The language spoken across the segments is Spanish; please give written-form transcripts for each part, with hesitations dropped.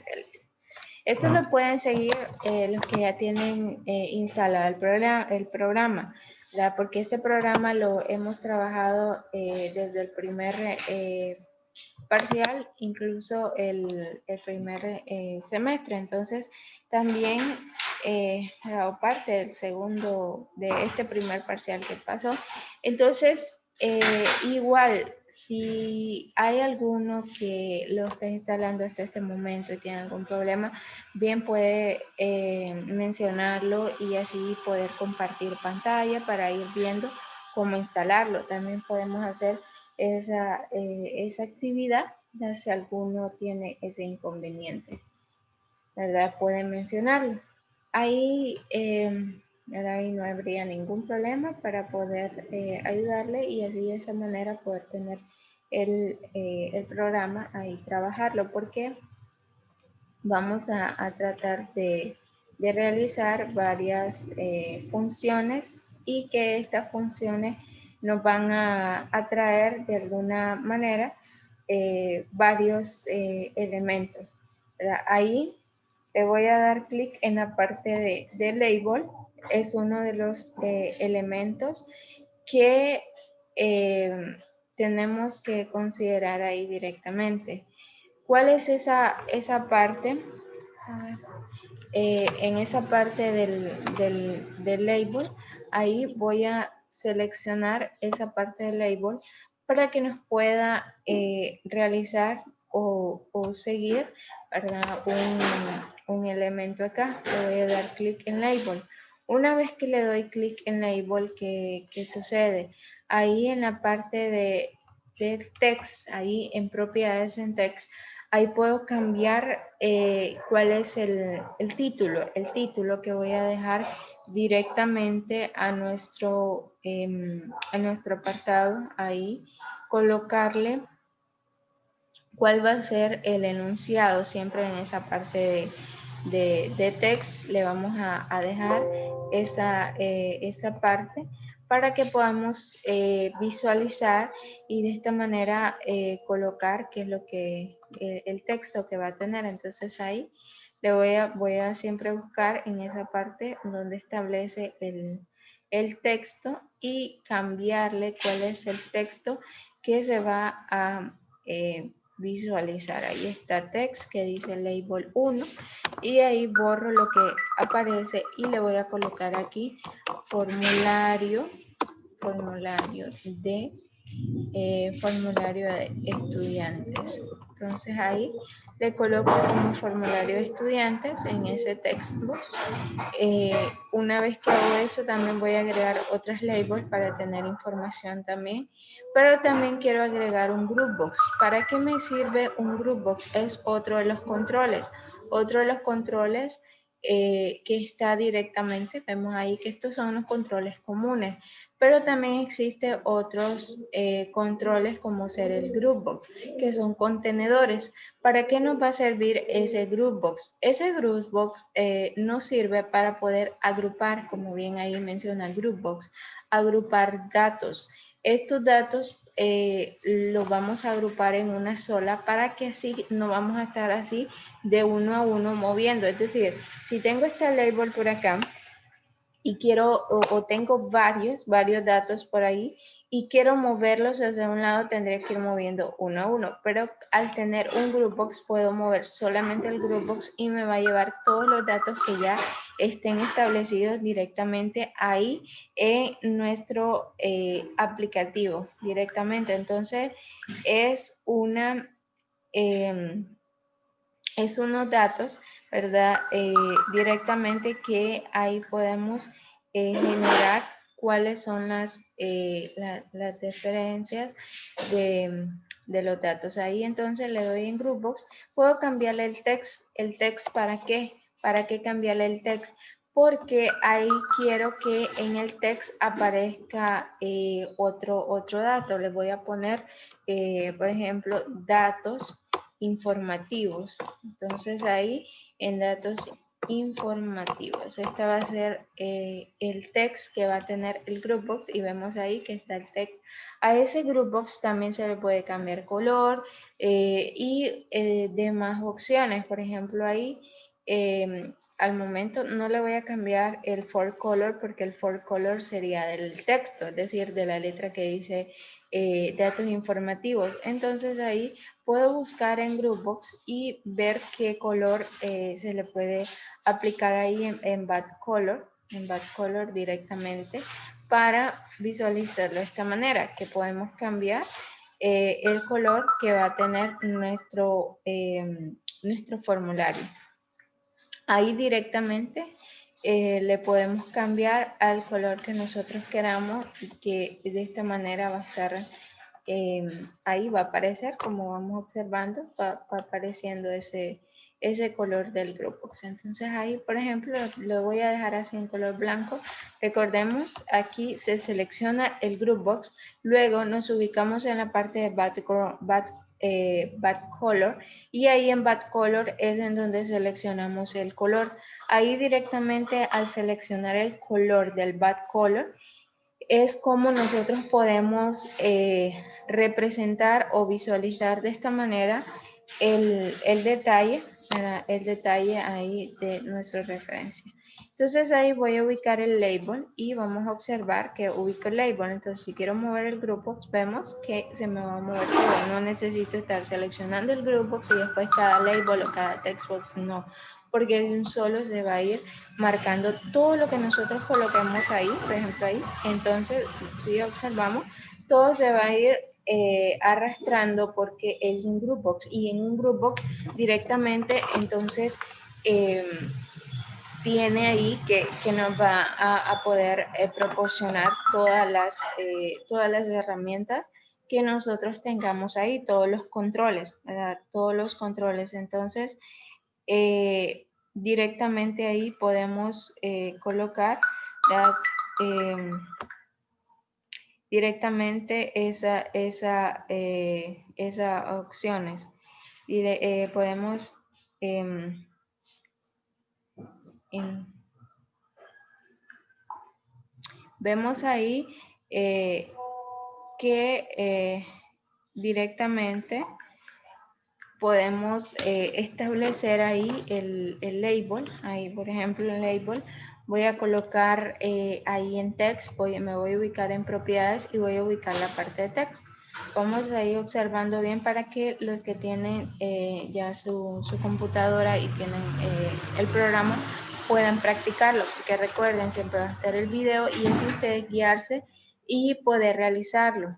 que realice. Esto lo pueden seguir los que ya tienen instalado el programa, ¿verdad? Porque este programa lo hemos trabajado desde el primer parcial, incluso el primer semestre. Entonces, también ha dado parte del segundo, de este primer parcial que pasó. Entonces, igual, si hay alguno que lo esté instalando hasta este momento y tiene algún problema, bien puede mencionarlo y así poder compartir pantalla para ir viendo cómo instalarlo. También podemos hacer esa actividad si alguno tiene ese inconveniente, ¿verdad? Pueden mencionarlo. Ahí, ahí no habría ningún problema para poder ayudarle y así de esa manera poder tener el programa ahí trabajarlo, porque vamos a tratar de realizar varias funciones y que estas funciones nos van a traer de alguna manera varios elementos, ¿verdad? Ahí le voy a dar clic en la parte de label. Es uno de los elementos que tenemos que considerar ahí directamente. ¿Cuál es esa parte? A ver. En esa parte del label, ahí voy a seleccionar esa parte del label para que nos pueda realizar o seguir, ¿verdad? Un elemento acá. Le voy a dar clic en label. Una vez que le doy clic en label, ¿qué sucede? Ahí en la parte de text, ahí en propiedades en text, ahí puedo cambiar cuál es el título que voy a dejar directamente a nuestro apartado. Ahí colocarle cuál va a ser el enunciado. Siempre en esa parte de text le vamos a dejar esa parte para que podamos visualizar y de esta manera colocar qué es lo que el texto que va a tener. Entonces ahí le voy a siempre buscar en esa parte donde establece el texto y cambiarle cuál es el texto que se va a visualizar. Ahí está text que dice label 1 y ahí borro lo que aparece y le voy a colocar aquí formulario de estudiantes. Entonces ahí le coloco como formulario de estudiantes en ese textbook. Una vez que hago eso, también voy a agregar otras labels para tener información también, pero también quiero agregar un groupbox. ¿Para qué me sirve un groupbox? Es otro de los controles. Otro de los controles que está directamente, vemos ahí que estos son los controles comunes, pero también existen otros controles como ser el groupbox, que son contenedores. ¿Para qué nos va a servir ese groupbox? Ese groupbox nos sirve para poder agrupar, como bien ahí menciona el groupbox, agrupar datos. Estos datos los vamos a agrupar en una sola para que así no vamos a estar así de uno a uno moviendo. Es decir, si tengo este label por acá y quiero o tengo varios datos por ahí y quiero moverlos hacia un lado, tendré que ir moviendo uno a uno, pero al tener un groupbox puedo mover solamente el groupbox y me va a llevar todos los datos que ya estén establecidos directamente ahí en nuestro aplicativo directamente. Entonces es unos datos, ¿verdad? Directamente que ahí podemos generar cuáles son las diferencias de los datos. Ahí entonces le doy en Groupbox. Puedo cambiarle el text. ¿El text para qué? ¿Para qué cambiarle el text? Porque ahí quiero que en el text aparezca otro dato. Le voy a poner, por ejemplo, datos informativos. Entonces ahí en datos informativos, esta va a ser el text que va a tener el groupbox y vemos ahí que está el text. A ese groupbox también se le puede cambiar color, y demás opciones. Por ejemplo, ahí al momento no le voy a cambiar el for color porque el for color sería del texto, es decir, de la letra que dice datos informativos. Entonces ahí puedo buscar en Groupbox y ver qué color se le puede aplicar ahí en Bad Color directamente para visualizarlo de esta manera, que podemos cambiar el color que va a tener nuestro formulario. Ahí directamente le podemos cambiar al color que nosotros queramos y que de esta manera va a estar, ahí va a aparecer, como vamos observando, va apareciendo ese color del Groupbox. Entonces ahí, por ejemplo, lo voy a dejar así en color blanco. Recordemos, aquí se selecciona el Groupbox, luego nos ubicamos en la parte de Bad Color, y ahí en Bad Color es en donde seleccionamos el color. Ahí directamente al seleccionar el color del Bad Color es como nosotros podemos representar o visualizar de esta manera el detalle ahí de nuestra referencia. Entonces ahí voy a ubicar el label y vamos a observar que ubico el label. Entonces si quiero mover el Groupbox, vemos que se me va a mover todo. No necesito estar seleccionando el Groupbox y después cada label o cada textbox, no. Porque de un solo se va a ir marcando todo lo que nosotros coloquemos ahí, por ejemplo ahí. Entonces si observamos, todo se va a ir arrastrando porque es un Groupbox, y en un Groupbox directamente entonces tiene ahí que nos va a poder proporcionar todas las herramientas que nosotros tengamos ahí, todos los controles, ¿verdad? Todos los controles. Entonces, directamente ahí podemos colocar directamente esas opciones. Podemos vemos ahí que directamente podemos establecer ahí el label. Ahí, por ejemplo, el label voy a colocar ahí en text, me voy a ubicar en propiedades y voy a ubicar la parte de text. Vamos a ir observando bien para que los que tienen ya su computadora y tienen el programa puedan practicarlo, porque recuerden, siempre va a estar el video y es ustedes guiarse y poder realizarlo,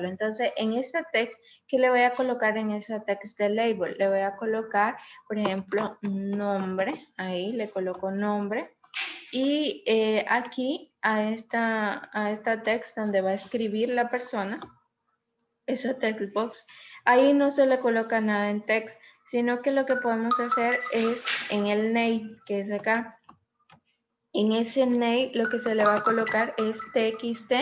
Entonces, en ese text, ¿qué le voy a colocar en ese text del label? Le voy a colocar, por ejemplo, nombre, ahí le coloco nombre, y aquí a esta text donde va a escribir la persona, esa text box, ahí no se le coloca nada en text, sino que lo que podemos hacer es en el name, que es acá. En ese name lo que se le va a colocar es txt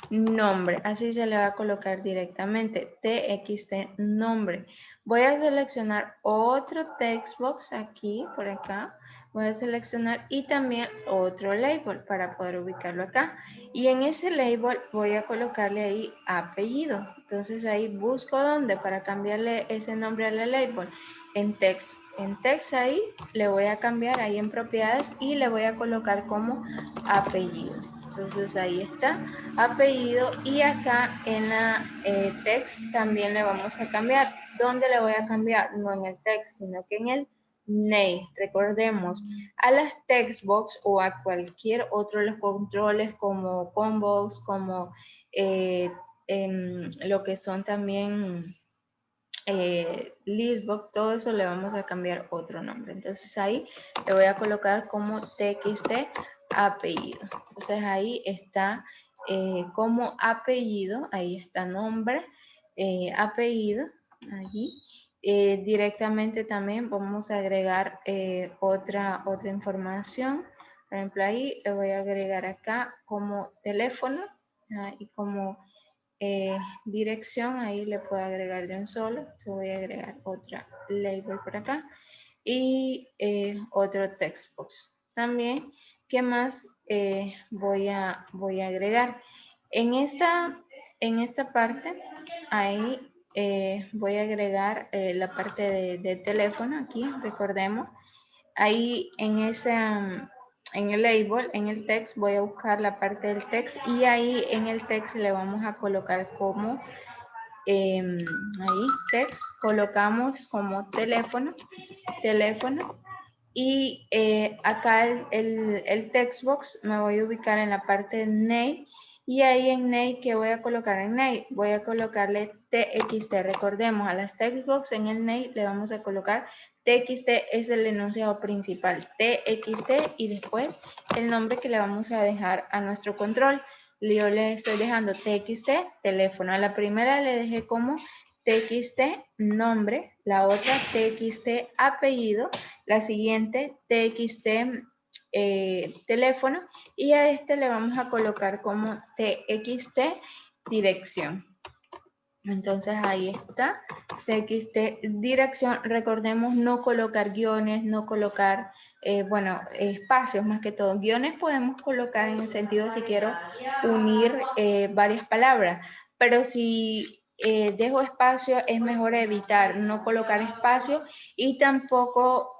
nombre, así se le va a colocar directamente, txt nombre. Voy a seleccionar otro text box aquí, por acá, voy a seleccionar y también otro label para poder ubicarlo acá. Y en ese label voy a colocarle ahí apellido. Entonces ahí busco dónde para cambiarle ese nombre al label. En text. En text ahí le voy a cambiar ahí en propiedades y le voy a colocar como apellido. Entonces ahí está, apellido, y acá en la text también le vamos a cambiar. ¿Dónde le voy a cambiar? No en el text, sino que en el name. Recordemos, a las text box o a cualquier otro de los controles como combos, como lo que son también listbox, todo eso le vamos a cambiar otro nombre. Entonces ahí le voy a colocar como txt apellido. Entonces ahí está como apellido, ahí está nombre, apellido, allí. Directamente también vamos a agregar otra información. Por ejemplo, ahí le voy a agregar acá como teléfono y como dirección, ahí le puedo agregar de un solo. Yo voy a agregar otra label por acá y otro text box. También, ¿qué más voy a agregar? En esta parte, ahí voy a agregar la parte de teléfono aquí, recordemos. Ahí en en el label, en el text, voy a buscar la parte del text y ahí en el text le vamos a colocar como, ahí, text, colocamos como teléfono, y acá el text box me voy a ubicar en la parte de name y ahí en name, ¿qué voy a colocar en name? Voy a colocarle TXT. Recordemos, a las text box en el name le vamos a colocar TXT, es el enunciado principal, TXT, y después el nombre que le vamos a dejar a nuestro control. Yo le estoy dejando TXT, teléfono. A la primera le dejé como TXT, nombre. La otra TXT, apellido. La siguiente TXT, teléfono. Y a este le vamos a colocar como TXT, dirección. Entonces ahí está, TXT dirección. Recordemos no colocar guiones, no colocar, bueno, espacios más que todo. Guiones podemos colocar en el sentido si quiero unir varias palabras, pero si dejo espacio es mejor evitar no colocar espacio y tampoco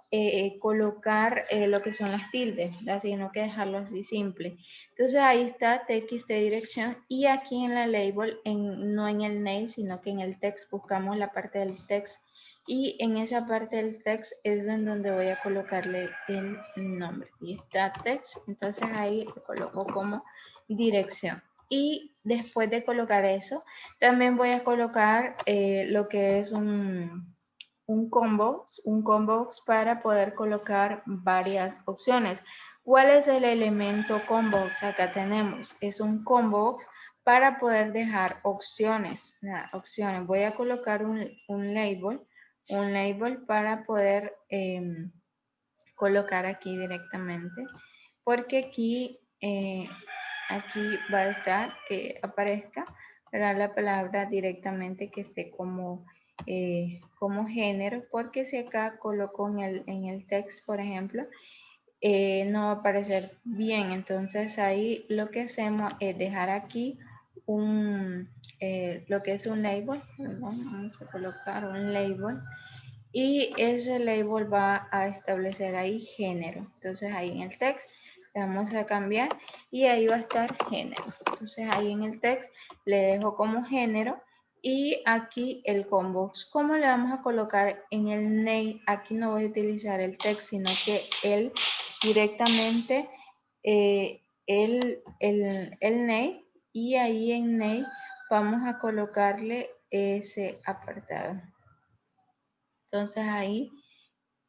colocar lo que son las tildes, ¿verdad? Sino que dejarlo así simple. Entonces ahí está TXT dirección y aquí en la label, no en el name, sino que en el text buscamos la parte del text y en esa parte del text es en donde voy a colocarle el nombre. Y está text, entonces ahí le coloco como dirección. Y después de colocar eso, también voy a colocar lo que es un combo box para poder colocar varias opciones. ¿Cuál es el elemento combo box? Acá tenemos, es un combo box para poder dejar opciones. Voy a colocar un label para poder colocar aquí directamente, porque aquí va a estar que aparezca, ¿verdad? La palabra directamente que esté como género, porque si acá coloco en el text, por ejemplo, no va a aparecer bien. Entonces ahí lo que hacemos es dejar aquí lo que es un label, perdón, vamos a colocar un label y ese label va a establecer ahí género. Entonces ahí en el text le vamos a cambiar y ahí va a estar género. Entonces ahí en el text le dejo como género y aquí el combo. ¿Cómo le vamos a colocar en el name? Aquí no voy a utilizar el text, sino que él directamente el name, y ahí en name vamos a colocarle ese apartado. Entonces ahí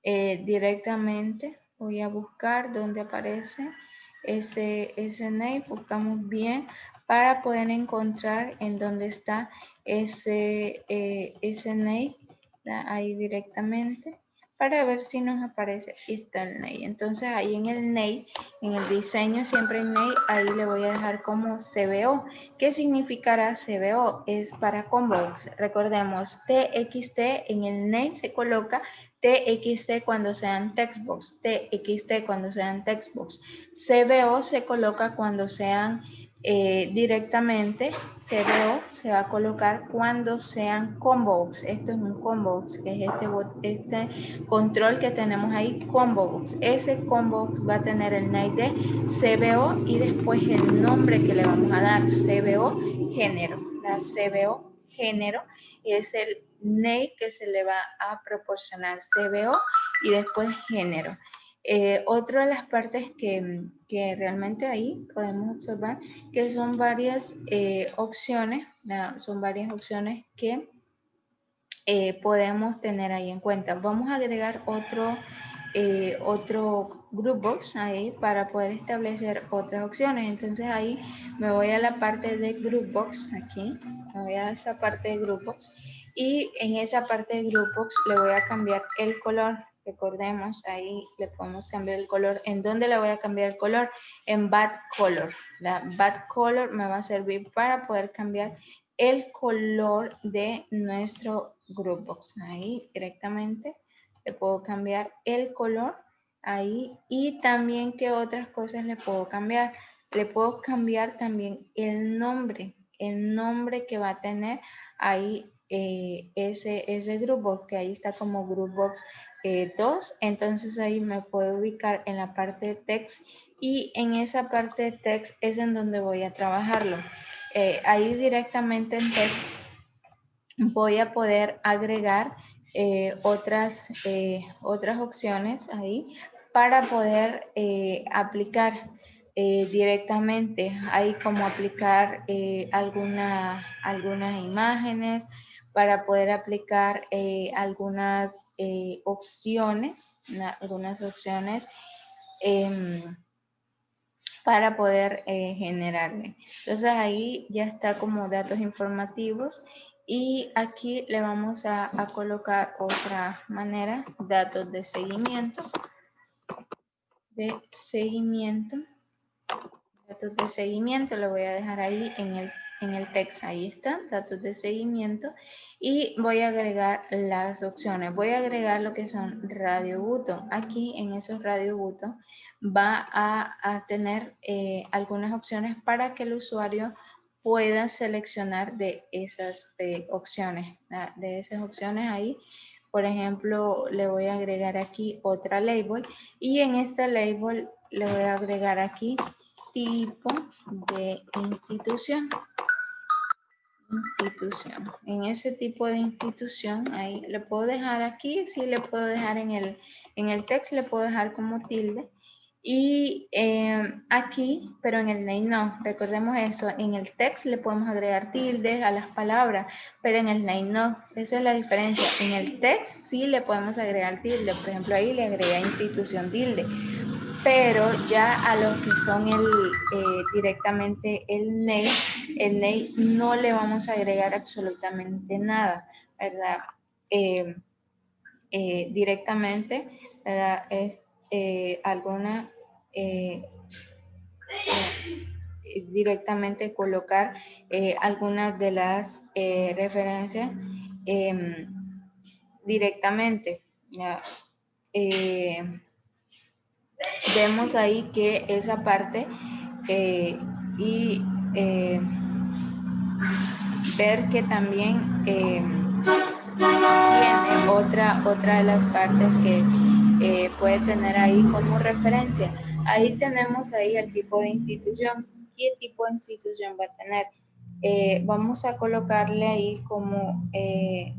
directamente voy a buscar donde aparece ese name, buscamos bien para poder encontrar en dónde está ese name, ahí directamente, para ver si nos aparece. Aquí está el name. Entonces ahí en el name, en el diseño siempre en name, ahí le voy a dejar como CBO. ¿Qué significará CBO? Es para combos. Recordemos, TXT en el name se coloca TXT cuando sean textbox, TXT cuando sean textbox. CBO se coloca cuando sean directamente, CBO se va a colocar cuando sean combox. Esto es un combox, que es este control que tenemos ahí, combox. Ese combox va a tener el name de CBO y después el nombre que le vamos a dar, CBO género. La CBO género es el name que se le va a proporcionar, CBO y después género. Otra de las partes que realmente ahí podemos observar que son varias opciones, que podemos tener ahí en cuenta. Vamos a agregar otro group box ahí para poder establecer otras opciones. Entonces ahí me voy a la parte de group box aquí, me voy a esa parte de group box y en esa parte de group box le voy a cambiar el color. Recordemos, ahí le podemos cambiar el color. ¿En dónde le voy a cambiar el color? En Back Color. La Back Color me va a servir para poder cambiar el color de nuestro group box. Ahí directamente le puedo cambiar el color ahí y también qué otras cosas le puedo cambiar. Le puedo cambiar también el nombre que va a tener ahí ese Groupbox, que ahí está como Groupbox 2, entonces ahí me puedo ubicar en la parte de text y en esa parte de text es en donde voy a trabajarlo. Ahí directamente en text voy a poder agregar otras opciones ahí para poder aplicar directamente. Hay como aplicar algunas imágenes, para poder aplicar algunas opciones, para poder generarme. Entonces ahí ya está como datos informativos y aquí le vamos a colocar otra manera, datos de seguimiento, datos de seguimiento, lo voy a dejar ahí en el text, ahí está, datos de seguimiento, y voy a agregar las opciones, voy a agregar lo que son radio button. Aquí en esos radio button va a tener algunas opciones para que el usuario pueda seleccionar de esas opciones, de esas opciones ahí. Por ejemplo, le voy a agregar aquí otra label y en esta label le voy a agregar aquí tipo de institución. En ese tipo de institución, ahí le puedo dejar aquí, sí le puedo dejar en el text, le puedo dejar como tilde. Y aquí, pero en el name no, recordemos eso, en el text le podemos agregar tildes a las palabras, pero en el name no, esa es la diferencia. En el text sí le podemos agregar tilde, por ejemplo ahí le agrega institución tilde, pero ya a los que son directamente el name no le vamos a agregar absolutamente nada, ¿verdad? Directamente, ¿verdad? Es alguna directamente colocar algunas de las referencias directamente. ¿Ya? Vemos ahí que esa parte y ver que también tiene otra de las partes que puede tener ahí como referencia. Ahí tenemos ahí el tipo de institución. ¿Qué tipo de institución va a tener? Vamos a colocarle ahí como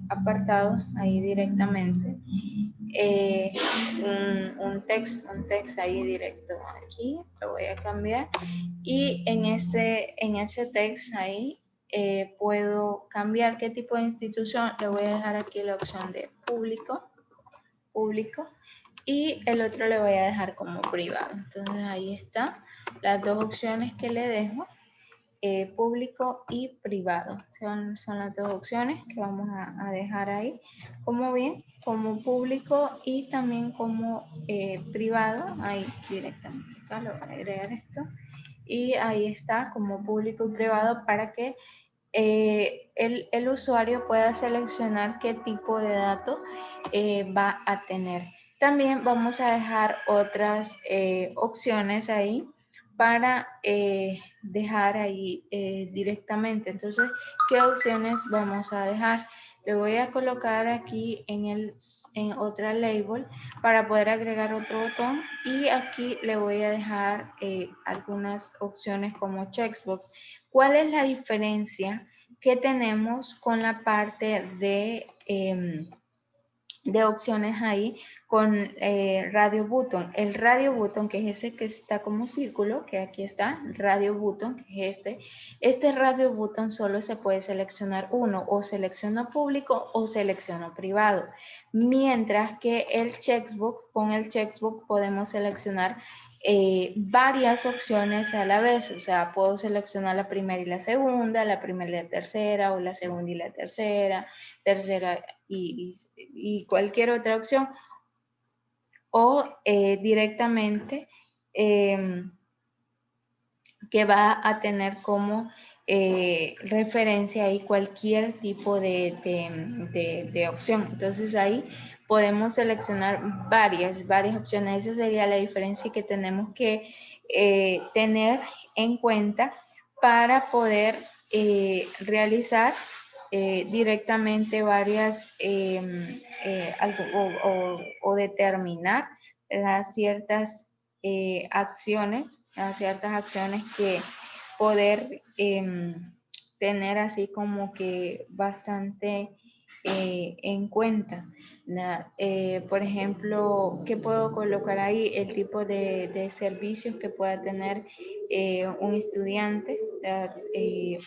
apartado, ahí directamente, un text ahí directo aquí, lo voy a cambiar y en ese text ahí puedo cambiar qué tipo de institución. Le voy a dejar aquí la opción de público y el otro le voy a dejar como privado. Entonces ahí está las dos opciones que le dejo, público y privado. Son las dos opciones que vamos a dejar ahí como bien, como público y también como privado. Ahí directamente acá lo voy a agregar esto y ahí está como público y privado para que el usuario pueda seleccionar qué tipo de dato va a tener. También vamos a dejar otras opciones ahí para dejar ahí directamente. Entonces, ¿qué opciones vamos a dejar? Le voy a colocar aquí en otra label para poder agregar otro botón y aquí le voy a dejar algunas opciones como checkbox. ¿Cuál es la diferencia que tenemos con la parte de opciones ahí con radio button? El radio button, que es ese que está como círculo, que aquí está, radio button, que es este radio button solo se puede seleccionar uno, o selecciono público o selecciono privado, mientras que el checkbox, con el checkbox podemos seleccionar varias opciones a la vez, o sea, puedo seleccionar la primera y la segunda, la primera y la tercera, o la segunda y la tercera y cualquier otra opción, o directamente que va a tener como referencia ahí cualquier tipo de opción. Entonces ahí podemos seleccionar varias opciones. Esa sería la diferencia que tenemos que tener en cuenta para poder realizar directamente varias o determinar las ciertas acciones que poder tener así como que bastante en cuenta. Por ejemplo, ¿qué puedo colocar ahí? El tipo de servicios que pueda tener un estudiante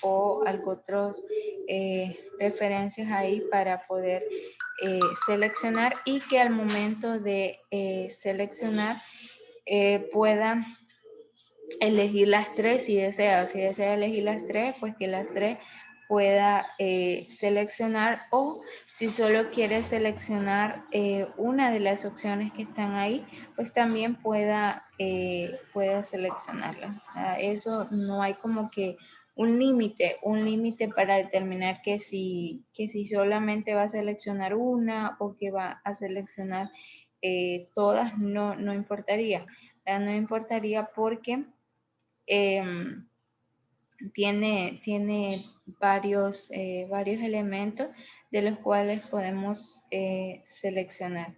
o algo otros referencias ahí para poder seleccionar y que al momento de seleccionar pueda elegir las tres si desea. Si desea elegir las tres, pues que las tres pueda seleccionar, o si solo quiere seleccionar una de las opciones que están ahí, pues también pueda seleccionarla. Eso no hay como que un límite para determinar que si solamente va a seleccionar una o que va a seleccionar todas, no importaría. No importaría porque tiene varios elementos de los cuales podemos seleccionar.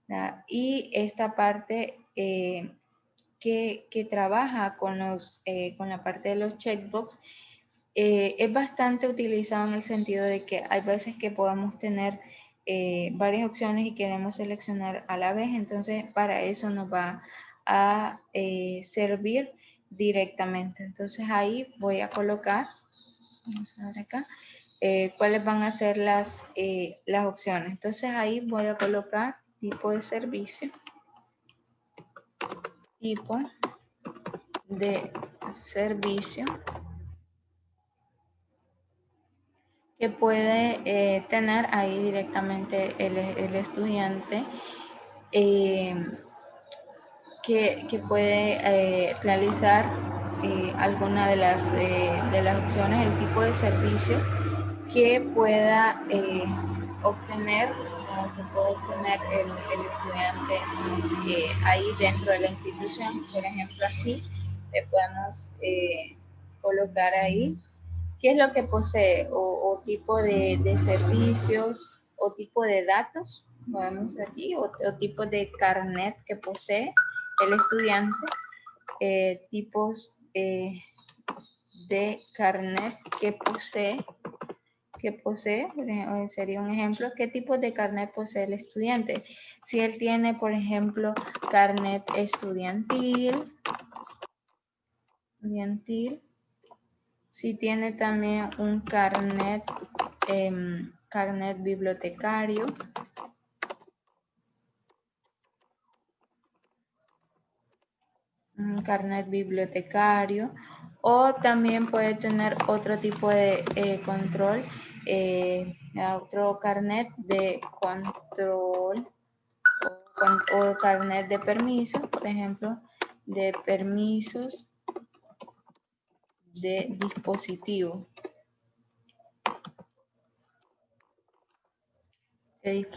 ¿Verdad? Y esta parte que trabaja con la parte de los checkbox es bastante utilizado en el sentido de que hay veces que podemos tener varias opciones y queremos seleccionar a la vez, entonces para eso nos va a servir directamente. Entonces ahí voy a colocar, vamos a ver acá, cuáles van a ser las opciones. Entonces ahí voy a colocar tipo de servicio, tipo de servicio que puede tener ahí directamente el estudiante, que puede realizar alguna de las opciones, el tipo de servicio que pueda obtener, que puede obtener el estudiante ahí dentro de la institución. Por ejemplo, aquí le podemos colocar ahí qué es lo que posee o tipo de servicios o tipo de datos, podemos aquí, o tipo de carnet que posee el estudiante, tipos de carnet que posee, sería un ejemplo, qué tipo de carnet posee el estudiante. Si él tiene, por ejemplo, carnet estudiantil, si tiene también un carnet, carnet bibliotecario, o también puede tener otro tipo de control, otro carnet de control o carnet de permiso, por ejemplo, de permisos de dispositivo. Es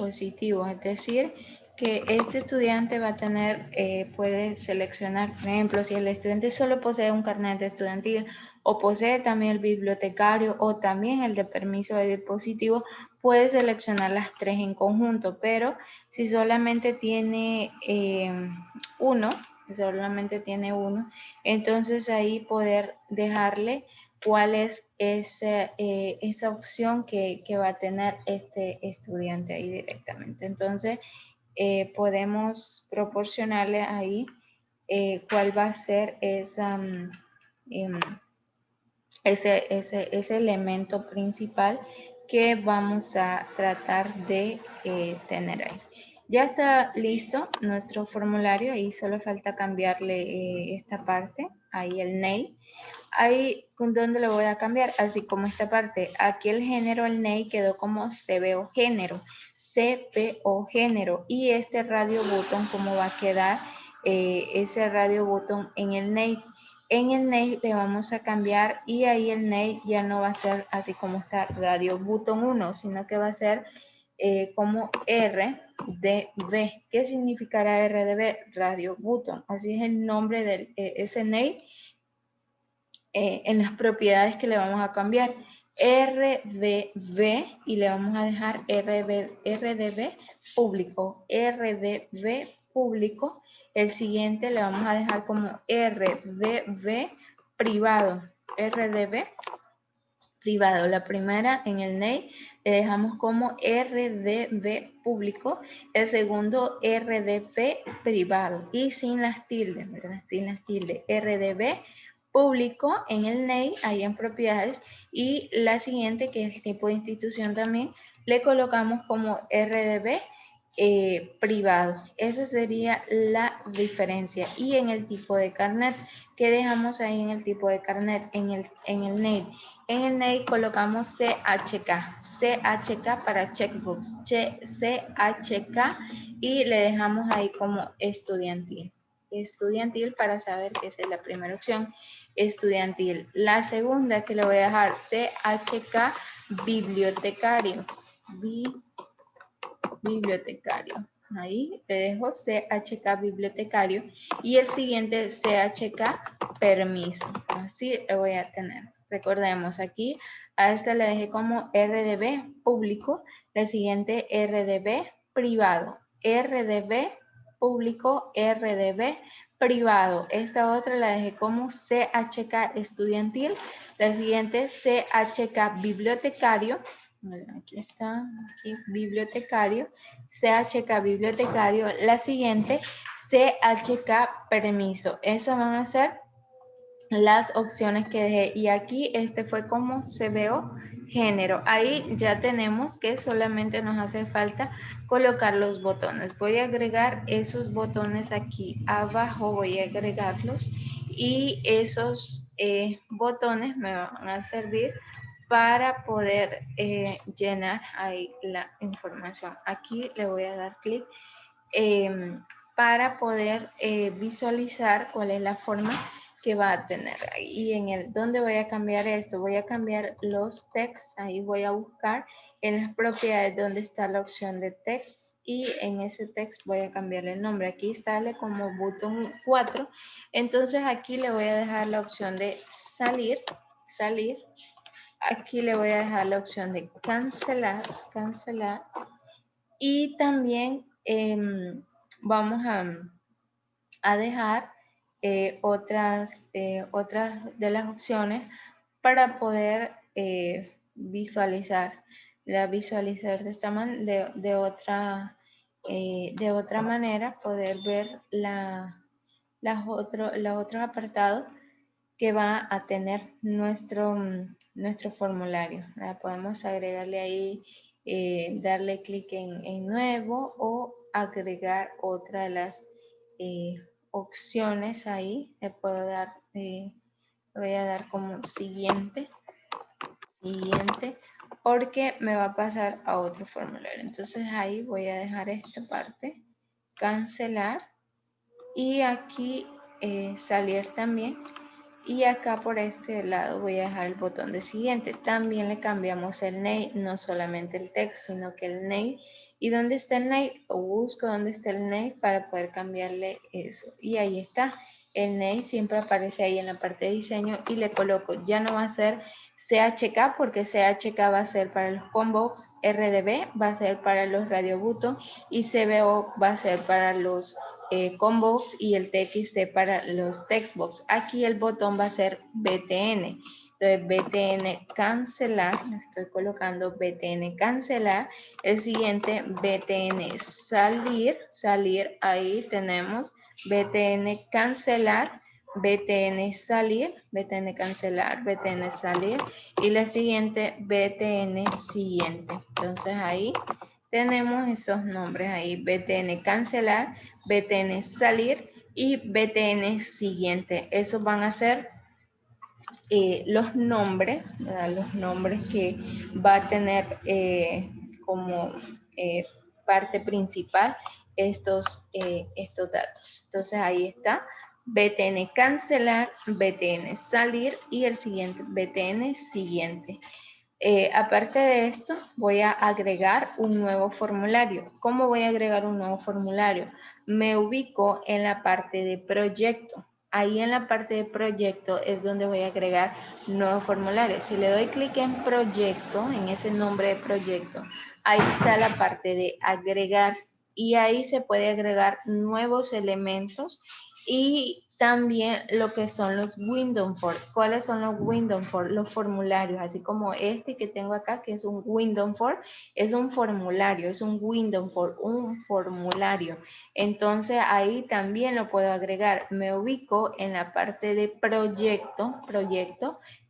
decir, que este estudiante va a tener, puede seleccionar, por ejemplo, si el estudiante solo posee un carnet estudiantil o posee también el bibliotecario o también el de permiso de dispositivo, puede seleccionar las tres en conjunto, pero si solamente tiene uno, entonces ahí poder dejarle cuál es esa opción que va a tener este estudiante ahí directamente. Entonces, podemos proporcionarle ahí cuál va a ser ese elemento principal que vamos a tratar de tener ahí. Ya está listo nuestro formulario, ahí solo falta cambiarle esta parte, ahí el name. Ahí, ¿con dónde lo voy a cambiar? Así como esta parte. Aquí el género, el name, quedó como CBO género. CPO género. Y este radio button, ¿cómo va a quedar ese radio button en el name? En el name le vamos a cambiar y ahí el name ya no va a ser así como está radio button 1, sino que va a ser como RDB. ¿Qué significará RDB? Radio button. Así es el nombre de ese name. En las propiedades que le vamos a cambiar. RDB y le vamos a dejar RDB público, RDB público. El siguiente le vamos a dejar como RDB privado, RDB privado. La primera en el NEI le dejamos como RDB público, el segundo RDB privado y sin las tildes, ¿verdad? Sin las tildes, RDB público en el NEI, ahí en propiedades, y la siguiente, que es el tipo de institución también, le colocamos como RDB privado. Esa sería la diferencia. Y en el tipo de carnet, ¿qué dejamos ahí en el tipo de carnet? En el NEI. En el NEI colocamos CHK, CHK para checkbooks, CHK, y le dejamos ahí como estudiantil. Estudiantil para saber que esa es la primera opción, estudiantil. La segunda que le voy a dejar CHK bibliotecario, bibliotecario. Ahí le dejo CHK bibliotecario y el siguiente CHK permiso. Así lo voy a tener. Recordemos aquí, a esta le dejé como RDB público, el siguiente RDB privado, RDB público, RDB privado. Esta otra la dejé como CHK estudiantil, la siguiente CHK bibliotecario. Aquí está, aquí, bibliotecario, CHK bibliotecario, la siguiente CHK permiso. Esas van a ser las opciones que dejé y aquí este fue como CBO género. Ahí ya tenemos que solamente nos hace falta colocar los botones. Voy a agregar esos botones aquí abajo, voy a agregarlos y esos botones me van a servir para poder llenar ahí la información. Aquí le voy a dar clic para poder visualizar cuál es la forma que va a tener. Y en el donde voy a cambiar esto, voy a cambiar los texts, ahí voy a buscar en las propiedades donde está la opción de text y en ese text voy a cambiarle el nombre. Aquí sale como botón 4, entonces aquí le voy a dejar la opción de salir. Aquí le voy a dejar la opción de cancelar y también vamos a dejar otras de las opciones para poder visualizar de esta de otra manera, poder ver los otros apartados que va a tener nuestro formulario. Podemos agregarle ahí, darle clic en nuevo o agregar otra de las opciones ahí. Le puedo dar, voy a dar como siguiente, porque me va a pasar a otro formulario. Entonces ahí voy a dejar esta parte, cancelar y aquí salir también. Y acá por este lado voy a dejar el botón de siguiente. También le cambiamos el name, no solamente el text, sino que el name. ¿Y dónde está el name? O busco dónde está el name para poder cambiarle eso. Y ahí está. El name siempre aparece ahí en la parte de diseño y le coloco, ya no va a ser CHK porque CHK va a ser para los combox, RDB va a ser para los radio button y CBO va a ser para los combox y el TXT para los textbox. Aquí el botón va a ser BTN. Entonces BTN cancelar, le estoy colocando BTN cancelar. El siguiente BTN salir, ahí tenemos BTN cancelar, BTN salir, BTN cancelar, BTN salir y la siguiente BTN siguiente. Entonces ahí tenemos esos nombres ahí, BTN cancelar, BTN salir y BTN siguiente. Esos van a ser los nombres, ¿verdad? Los nombres que va a tener como parte principal estos datos. Entonces ahí está, BTN cancelar, BTN salir y el siguiente BTN siguiente. Aparte de esto, voy a agregar un nuevo formulario. ¿Cómo voy a agregar un nuevo formulario? Me ubico en la parte de proyecto. ahí en la parte de proyecto es donde voy a agregar nuevo formulario. Si le doy clic en proyecto, en ese nombre de proyecto, ahí está la parte de agregar y ahí se puede agregar nuevos elementos y también lo que son los window form. ¿Cuáles son los window form? Los formularios, así como este que tengo acá, que es un window form, es un formulario, es un window form, un formulario. Entonces ahí también lo puedo agregar. Me ubico en la parte de proyecto,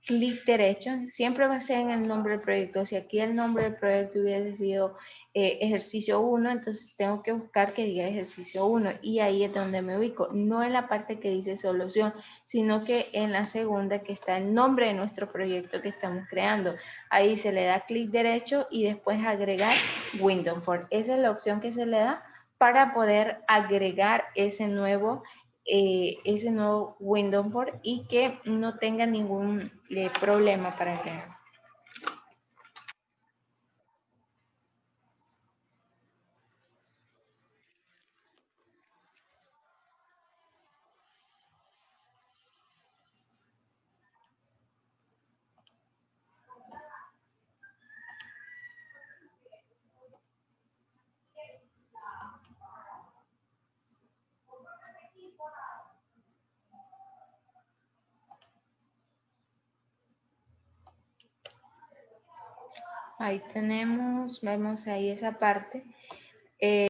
clic derecho, siempre va a ser en el nombre del proyecto. Si aquí el nombre del proyecto hubiese sido ejercicio 1, entonces tengo que buscar que diga ejercicio 1 y ahí es donde me ubico, no en la parte que dice solución, sino que en la segunda que está el nombre de nuestro proyecto que estamos creando. Ahí se le da clic derecho y después agregar window form. Esa es la opción que se le da para poder agregar ese nuevo window form y que no tenga ningún problema para agregar. Ahí tenemos, vemos ahí esa parte.